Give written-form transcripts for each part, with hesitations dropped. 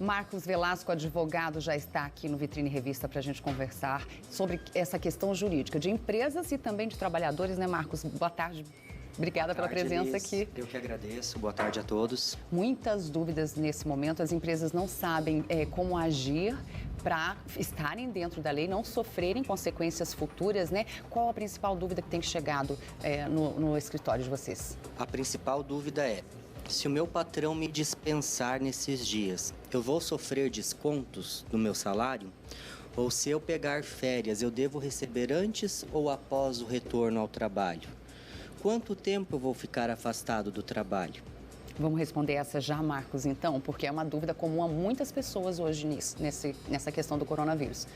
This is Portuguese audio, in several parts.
Marcos Velasco, advogado, já está aqui no Vitrine Revista para a gente conversar sobre essa questão jurídica de empresas e também de trabalhadores, né, Marcos? Boa tarde. Obrigada pela presença aqui. Eu que agradeço. Boa tarde a todos. Muitas dúvidas nesse momento. As empresas não sabem como agir para estarem dentro da lei, não sofrerem consequências futuras, né? Qual a principal dúvida que tem chegado no escritório de vocês? A principal dúvida é: se o meu patrão me dispensar nesses dias, eu vou sofrer descontos no meu salário? Ou se eu pegar férias, eu devo receber antes ou após o retorno ao trabalho? Quanto tempo eu vou ficar afastado do trabalho? Vamos responder essa já, Marcos, então, porque é uma dúvida comum a muitas pessoas hoje nessa questão do coronavírus.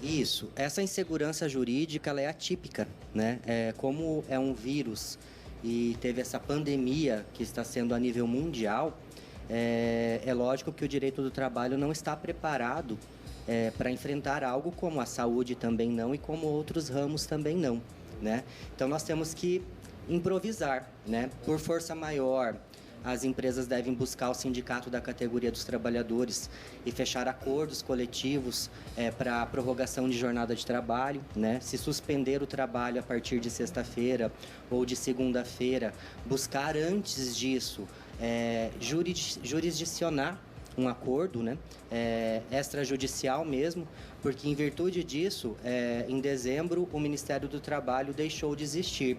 Isso. Essa insegurança jurídica, ela é atípica, né? Como é um vírus e teve essa pandemia que está sendo a nível mundial, é lógico que o direito do trabalho não está preparado para enfrentar algo como a saúde também não e como outros ramos também não, né? Então nós temos que improvisar, né? Por força maior, as empresas devem buscar o sindicato da categoria dos trabalhadores e fechar acordos coletivos para prorrogação de jornada de trabalho, né? Se suspender o trabalho a partir de sexta-feira ou de segunda-feira, buscar antes disso jurisdicionar um acordo, né? Extrajudicial mesmo, porque em virtude disso, em dezembro, o Ministério do Trabalho deixou de existir.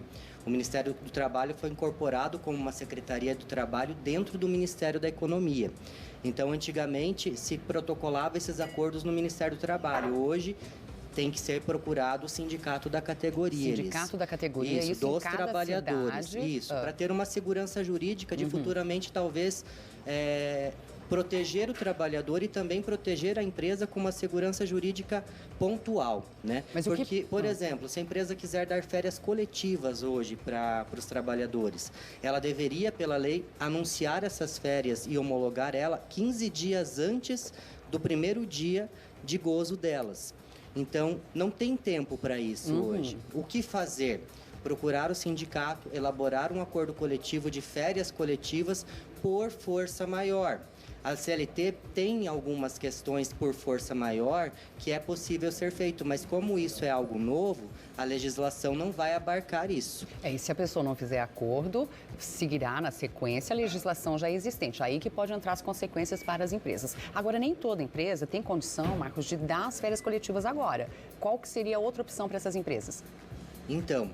O Ministério do Trabalho foi incorporado como uma Secretaria do Trabalho dentro do Ministério da Economia. Então, antigamente, se protocolava esses acordos no Ministério do Trabalho. Hoje, tem que ser procurado o sindicato da categoria. Sindicato da categoria, isso dos trabalhadores. Cidade. Isso, para ter uma segurança jurídica de futuramente, talvez, proteger o trabalhador e também proteger a empresa com uma segurança jurídica pontual, né? Mas porque, por exemplo, se a empresa quiser dar férias coletivas hoje para os trabalhadores, ela deveria, pela lei, anunciar essas férias e homologar ela 15 dias antes do primeiro dia de gozo delas. Então, não tem tempo para isso hoje. O que fazer? Procurar o sindicato, elaborar um acordo coletivo de férias coletivas por força maior. A CLT tem algumas questões por força maior que é possível ser feito, mas como isso é algo novo, a legislação não vai abarcar isso. E se a pessoa não fizer acordo, seguirá na sequência a legislação já existente. Aí que pode entrar as consequências para as empresas. Agora, nem toda empresa tem condição, Marcos, de dar as férias coletivas agora. Qual que seria a outra opção para essas empresas? Então,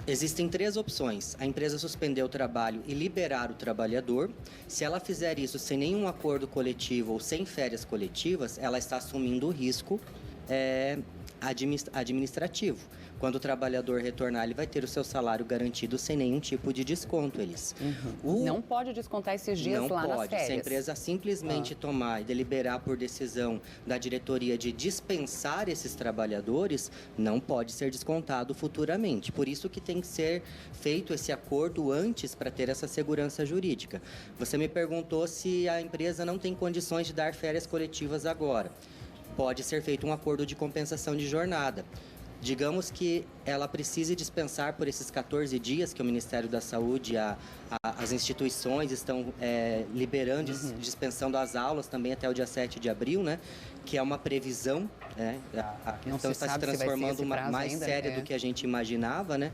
existem 3 opções. A empresa suspender o trabalho e liberar o trabalhador. Se ela fizer isso sem nenhum acordo coletivo ou sem férias coletivas, ela está assumindo o risco administrativo. Quando o trabalhador retornar, ele vai ter o seu salário garantido sem nenhum tipo de desconto, Elis. Não pode descontar esses dias lá nas férias. Não pode. Se a empresa simplesmente tomar e deliberar por decisão da diretoria de dispensar esses trabalhadores, não pode ser descontado futuramente. Por isso que tem que ser feito esse acordo antes para ter essa segurança jurídica. Você me perguntou se a empresa não tem condições de dar férias coletivas agora. Pode ser feito um acordo de compensação de jornada. Digamos que ela precise dispensar por esses 14 dias que o Ministério da Saúde, as instituições estão liberando, dispensando as aulas também até o dia 7 de abril, né? Que é uma previsão, né? Então está se transformando mais séria do que a gente imaginava, né?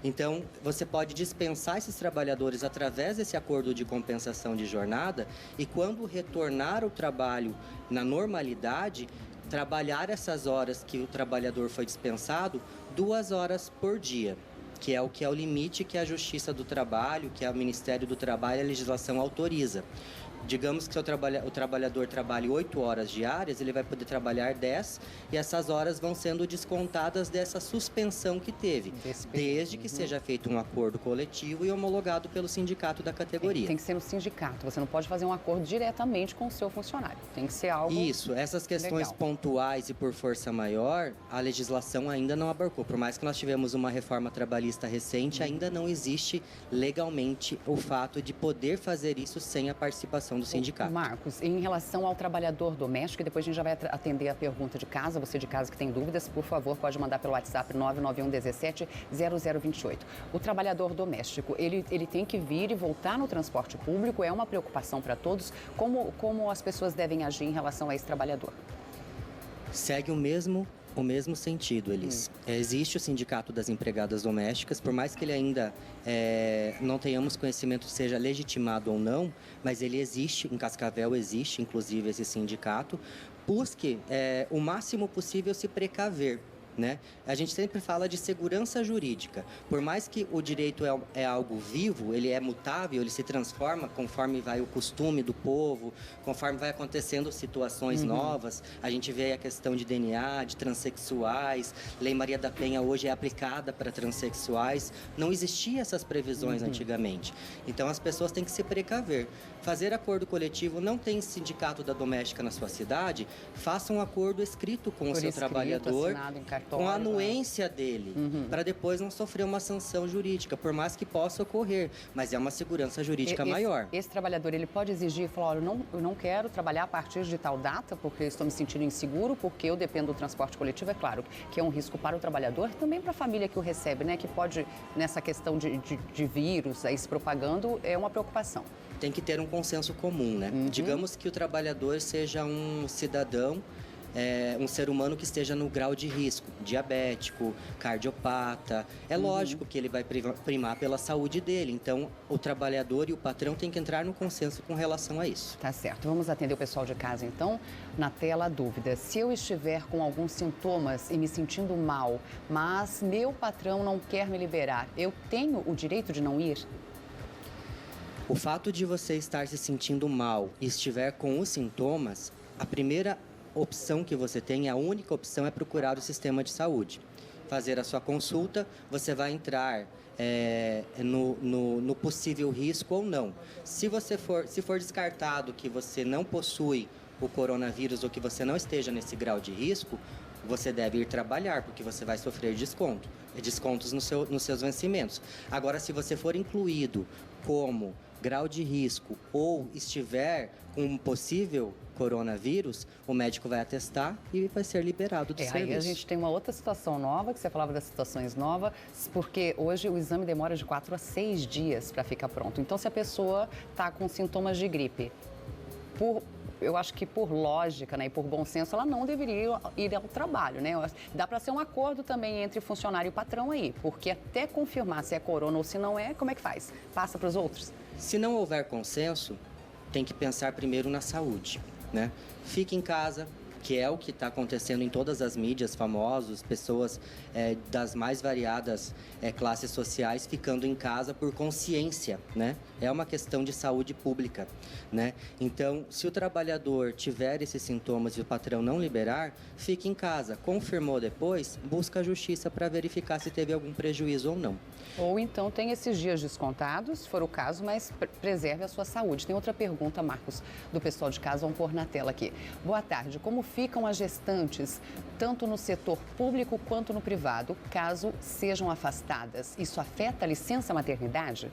Então, você pode dispensar esses trabalhadores através desse acordo de compensação de jornada e quando retornar ao trabalho na normalidade, trabalhar essas horas que o trabalhador foi dispensado 2 horas por dia, que é o limite que a Justiça do Trabalho, que o Ministério do Trabalho e a legislação autoriza. Digamos que o trabalhador trabalhe 8 horas diárias, ele vai poder trabalhar 10 e essas horas vão sendo descontadas dessa suspensão que teve, desde que seja feito um acordo coletivo e homologado pelo sindicato da categoria. Tem que ser no sindicato, você não pode fazer um acordo diretamente com o seu funcionário, tem que ser algo Isso, essas questões pontuais e por força maior, a legislação ainda não abarcou. Por mais que nós tivemos uma reforma trabalhista recente, ainda não existe legalmente o fato de poder fazer isso sem a participação atuação do sindicato. Marcos, em relação ao trabalhador doméstico, depois a gente já vai atender a pergunta de casa, você de casa que tem dúvidas, por favor, pode mandar pelo WhatsApp 991 17 0028. O trabalhador doméstico, ele tem que vir e voltar no transporte público, é uma preocupação para todos. Como as pessoas devem agir em relação a esse trabalhador? Segue o mesmo sentido, Elis. Existe o Sindicato das Empregadas Domésticas, por mais que ele ainda não tenhamos conhecimento seja legitimado ou não, mas ele existe, em Cascavel existe, inclusive, esse sindicato. Busque o máximo possível se precaver. Né? A gente sempre fala de segurança jurídica. Por mais que o direito é algo vivo, ele é mutável, ele se transforma conforme vai o costume do povo, conforme vai acontecendo situações novas. A gente vê a questão de DNA, de transexuais. Lei Maria da Penha hoje é aplicada para transexuais. Não existiam essas previsões antigamente. Então, as pessoas têm que se precaver. Fazer acordo coletivo, não tem sindicato da doméstica na sua cidade, faça um acordo escrito com o seu trabalhador, com a anuência dele, para depois não sofrer uma sanção jurídica, por mais que possa ocorrer, mas é uma segurança jurídica maior. Esse trabalhador, ele pode exigir e falar, olha, eu não quero trabalhar a partir de tal data, porque eu estou me sentindo inseguro, porque eu dependo do transporte coletivo, é claro, que é um risco para o trabalhador, também para a família que o recebe, né, que pode, nessa questão de vírus aí se propagando, é uma preocupação. Tem que ter um consenso comum, né? Digamos que o trabalhador seja um cidadão, um ser humano que esteja no grau de risco, diabético, cardiopata. É lógico que ele vai primar pela saúde dele. Então, o trabalhador e o patrão têm que entrar no consenso com relação a isso. Tá certo. Vamos atender o pessoal de casa, então. Na tela, a dúvida. Se eu estiver com alguns sintomas e me sentindo mal, mas meu patrão não quer me liberar, eu tenho o direito de não ir? O fato de você estar se sentindo mal e estiver com os sintomas, a primeira opção que você tem, a única opção é procurar o sistema de saúde. Fazer a sua consulta, você vai entrar no possível risco ou não. Se for descartado que você não possui o coronavírus ou que você não esteja nesse grau de risco, você deve ir trabalhar, porque você vai sofrer descontos nos seus vencimentos. Agora, se você for incluído como grau de risco ou estiver com um possível coronavírus, o médico vai atestar e vai ser liberado do serviço. Aí a gente tem uma outra situação nova, que você falava das situações novas, porque hoje o exame demora de 4 a 6 dias para ficar pronto. Então, se a pessoa está com sintomas de gripe, eu acho que por lógica, né, e por bom senso, ela não deveria ir ao trabalho, né? Dá para ser um acordo também entre funcionário e patrão aí, porque até confirmar se é corona ou se não é, como é que faz? Passa para os outros? Se não houver consenso, tem que pensar primeiro na saúde, né? Fique em casa, que é o que está acontecendo em todas as mídias, famosos, pessoas das mais variadas classes sociais ficando em casa por consciência, né? É uma questão de saúde pública, né? Então, se o trabalhador tiver esses sintomas e o patrão não liberar, fique em casa. Confirmou depois, busca a justiça para verificar se teve algum prejuízo ou não. Ou então tem esses dias descontados, se for o caso, mas preserve a sua saúde. Tem outra pergunta, Marcos, do pessoal de casa, vamos pôr na tela aqui. Boa tarde, como ficam as gestantes, tanto no setor público quanto no privado, caso sejam afastadas? Isso afeta a licença maternidade?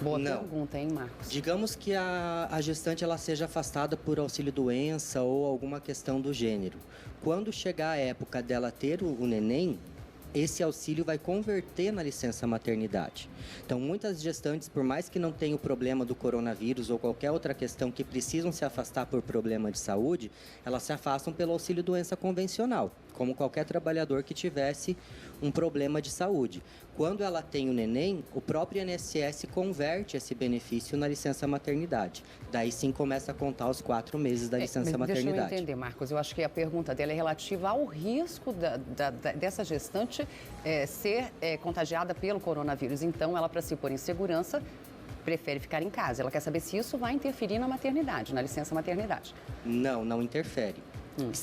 Boa pergunta, hein, Marcos? Digamos que a gestante ela seja afastada por auxílio-doença ou alguma questão do gênero. Quando chegar a época dela ter o neném, esse auxílio vai converter na licença maternidade. Então, muitas gestantes, por mais que não tenham o problema do coronavírus ou qualquer outra questão que precisam se afastar por problema de saúde, elas se afastam pelo auxílio-doença convencional, como qualquer trabalhador que tivesse um problema de saúde. Quando ela tem o neném, o próprio INSS converte esse benefício na licença maternidade. Daí sim começa a contar os 4 meses da licença maternidade. Deixa eu entender, Marcos. Eu acho que a pergunta dela é relativa ao risco dessa gestante ser contagiada pelo coronavírus. Então, ela, para se pôr em segurança, prefere ficar em casa. Ela quer saber se isso vai interferir na maternidade, na licença maternidade. Não interfere.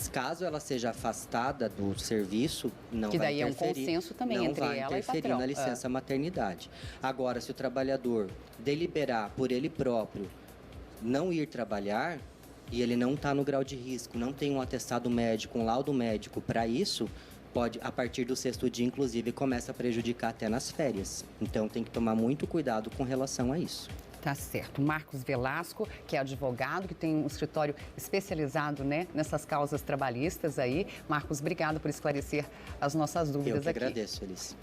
Caso ela seja afastada do serviço, não vai interferir. Que daí é um consenso também entre ela e o patrão. Não vai interferir na licença maternidade. Agora, se o trabalhador deliberar por ele próprio não ir trabalhar e ele não está no grau de risco, não tem um atestado médico, um laudo médico para isso, pode, a partir do 6º dia, inclusive, começa a prejudicar até nas férias. Então, tem que tomar muito cuidado com relação a isso. Tá certo. Marcos Velasco, que é advogado, que tem um escritório especializado, né, nessas causas trabalhistas aí. Marcos, obrigado por esclarecer as nossas dúvidas aqui. Eu que agradeço, Elis.